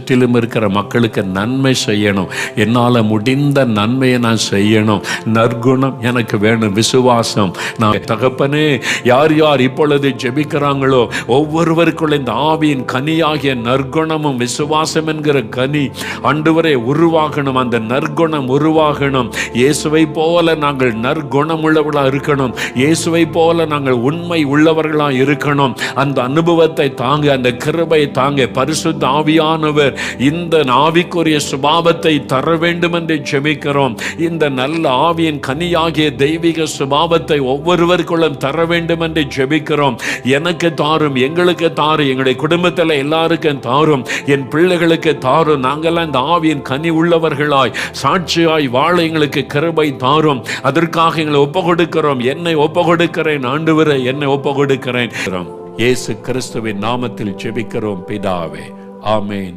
சுற்றிலும் இருக்கிற மக்களுக்கு நன்மை செய்யணும். என்னால் முடிந்த நன்மையை நான் செய்யணும். நற்குணம் எனக்கு வேணும், விசுவாசம். நான் தகப்பனே, யார் யார் இப்பொழுது ஜெபிக்கிறாங்களோ ஒவ்வொருவருக்குள்ள இந்த ஆவியின் கனியாகிய நற்குணமும் விசுவாசம் என்கிற கனி ஆண்டவரே உருவாகணும். அந்த நற்குணம் உருவாகணும். இயேசுவை போல நாங்கள் நற்குணம் உள்ளவர்களாக இருக்கணும். இயேசுவை போல நாங்கள் உண்மை உள்ளவர்களாக இருக்கணும். அந்த அனுபவத்தை தாங்க, அந்த கிருபை தாங்க. பரிசுத்த ஆவியானவர் இந்த ஆவிக்குரிய சுபாவத்தை தர வேண்டும் என்று ஜெபிக்கிறோம். இந்த நல்ல ஆவியின் கனியாகிய தெய்வீக சுபாவத்தை ஒவ்வொருவருக்குள்ளும் தர வேண்டும் என்று ஜெபிக்கிறோம். எனக்கு தாரும், எங்களுக்கு தாரும், எங்களுடைய குடும்பத்தில் எல்லாருக்கும் தாரும், என் பிள்ளைகளுக்கு தாரும். நாங்கள்லாம் இந்த ஆவியின் கனி உள்ளவர்களாய் சாட்சியாய் வாழ எங்களுக்கு கிருபை தாரும். அதற்காக எங்களை ஒப்பு கொடுக்கிறோம். என்னை ஒப்பு கொடுக்கிறேன் ஆண்டவரே, என்னை ஒப்பு கொடுக்கிறேன். இயேசு கிறிஸ்துவின் நாமத்தில் ஜெபிக்கிறோம் பிதாவே, ஆமென்.